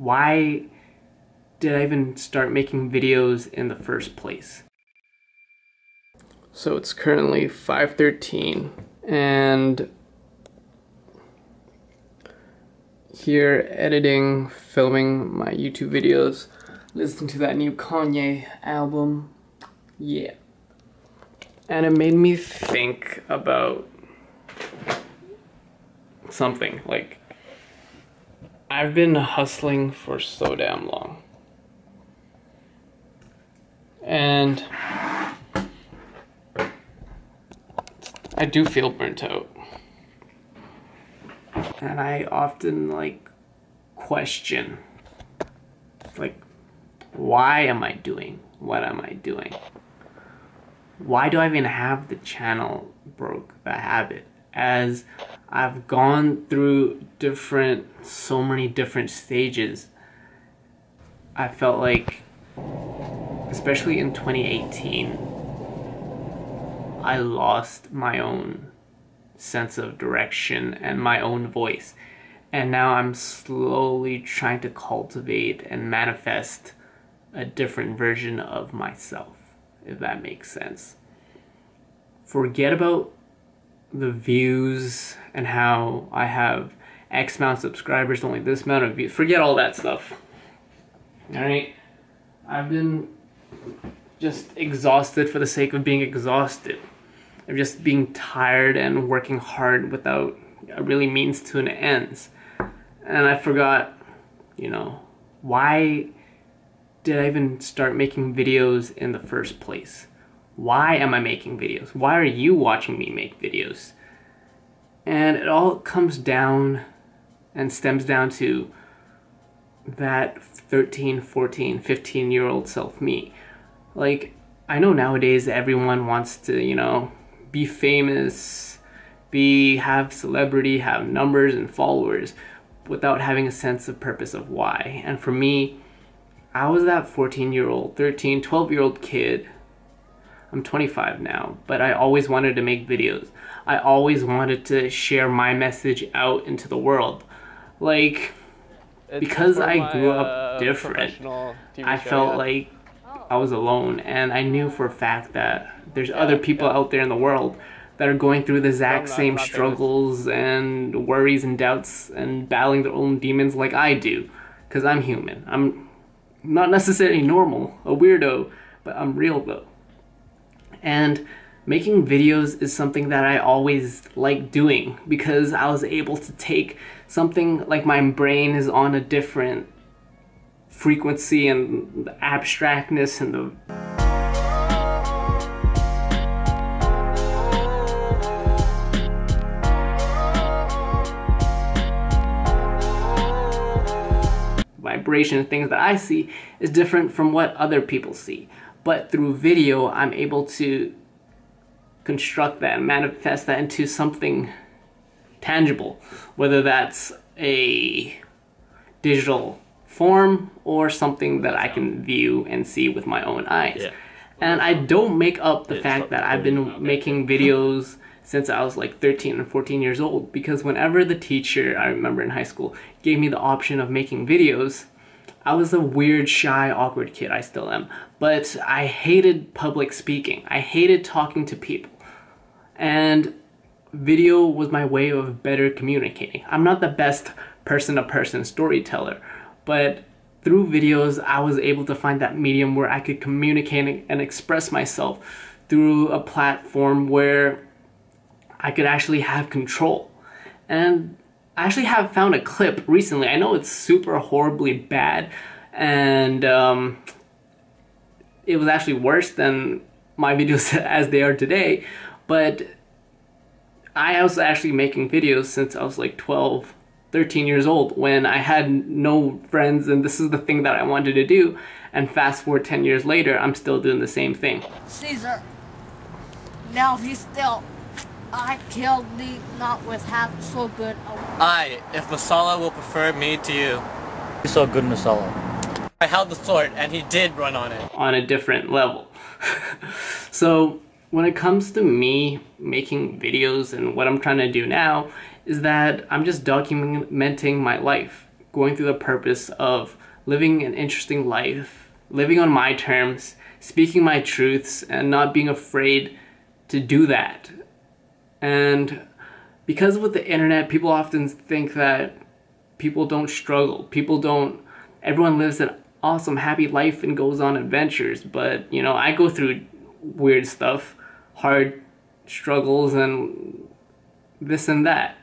why did I even start making videos in the first place? So it's currently 5:13 and here editing, filming my YouTube videos, listening to that new Kanye album. Yeah. And it made me think about something. Like, I've been hustling for so damn long. And I do feel burnt out. And I often question, why am I doing what am I doing? Why do I even have the channel Broke the Habit? As I've gone through so many different stages, I felt like, especially in 2018, I lost my own sense of direction and my own voice. And now I'm slowly trying to cultivate and manifest a different version of myself, if that makes sense. Forget about the views and how I have X amount of subscribers, only this amount of views. Forget all that stuff. Alright? I've been just exhausted for the sake of being exhausted. Of just being tired and working hard without a really means to an ends. And I forgot, why did I even start making videos in the first place? Why am I making videos? Why are you watching me make videos? And it all comes down and stems down to that 13, 14, 15-year-old self-me. Like, I know nowadays everyone wants to, be famous, have celebrity, have numbers and followers without having a sense of purpose of why. And for me, I was that 14-year-old, 13, 12-year-old kid. I'm 25 now, but I always wanted to make videos. I always wanted to share my message out into the world. Because I grew up different, I felt like I was alone, and I knew for a fact that there's other people out there in the world that are going through the exact same struggles and worries and doubts and battling their own demons like I do. Because I'm human. I'm not necessarily normal, a weirdo, but I'm real though. And making videos is something that I always liked doing because I was able to take something like my brain is on a different frequency and the abstractness and the vibration, things that I see is different from what other people see. But through video, I'm able to construct that and manifest that into something tangible, whether that's a digital form or something that I can view and see with my own eyes. Yeah. And I don't make up the fact that I've been making videos since I was like 13 and 14 years old, because whenever the teacher, I remember in high school, gave me the option of making videos, I was a weird, shy, awkward kid. I still am. But I hated public speaking. I hated talking to people. And video was my way of better communicating. I'm not the best person-to-person storyteller, but through videos, I was able to find that medium where I could communicate and express myself through a platform where I could actually have control. And I actually have found a clip recently. I know it's super horribly bad, and it was actually worse than my videos as they are today, but I was actually making videos since I was like 12, 13 years old when I had no friends, and this is the thing that I wanted to do. And fast forward 10 years later, I'm still doing the same thing. Caesar, now he's still, I killed thee not with half so good. I, if Masala will prefer me to you. You saw good Masala. I held the sword and he did run on it. On a different level. So when it comes to me making videos and what I'm trying to do now is that I'm just documenting my life. going through the purpose of living an interesting life, living on my terms, speaking my truths, and not being afraid to do that. And because with the internet, people often think that people don't struggle. Everyone lives an awesome, happy life and goes on adventures. But, you know, I go through weird stuff, hard struggles, and this and that.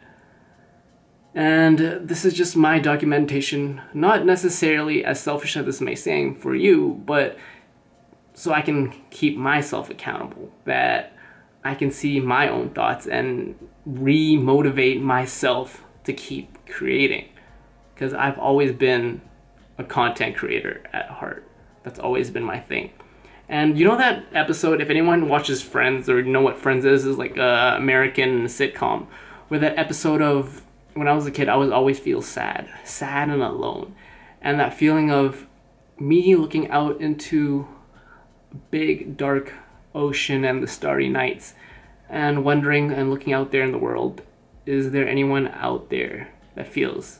And this is just my documentation, not necessarily as selfish as this may seem for you, but so I can keep myself accountable, that I can see my own thoughts and re-motivate myself to keep creating. Because I've always been a content creator at heart. That's always been my thing. And you know that episode, if anyone watches Friends or you know what Friends is like a American sitcom, where that episode of when I was a kid, I would always feel sad and alone. And that feeling of me looking out into a big dark ocean and the starry nights and wondering and looking out there in the world, is there anyone out there that feels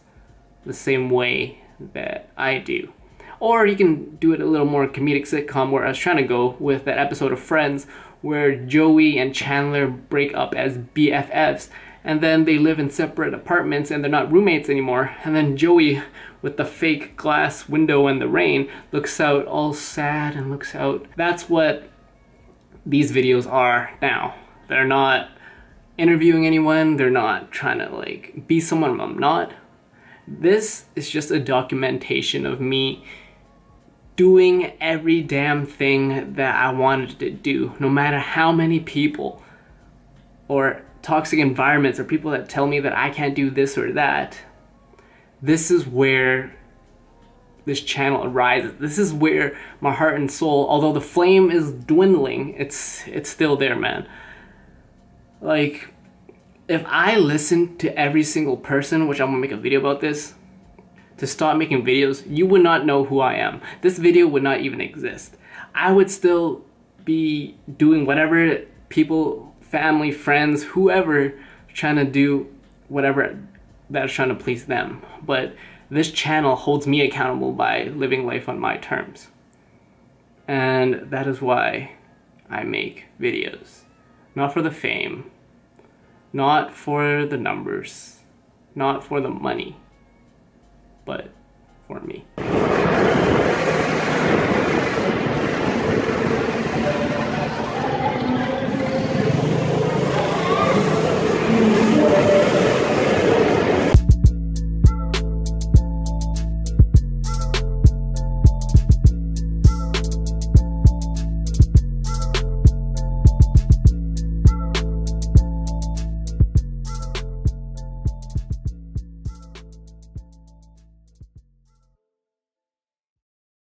the same way that I do? Or you can do it a little more comedic sitcom, where I was trying to go with that episode of Friends where Joey and Chandler break up as BFFs, and then they live in separate apartments and they're not roommates anymore. And then Joey, with the fake glass window and the rain, looks out all sad and looks out. That's what these videos are now. They're not interviewing anyone. They're not trying to like be someone I'm not. This is just a documentation of me doing every damn thing that I wanted to do, no matter how many people or toxic environments or people that tell me that I can't do this or that. This is where this channel arises. This is where my heart and soul, although the flame is dwindling, it's still there, man. Like, if I listened to every single person, which I'm gonna make a video about this, to stop making videos, you would not know who I am. This video would not even exist. I would still be doing whatever people, family, friends, whoever, trying to do whatever that's trying to please them. But this channel holds me accountable by living life on my terms. And that is why I make videos. Not for the fame, not for the numbers, not for the money, but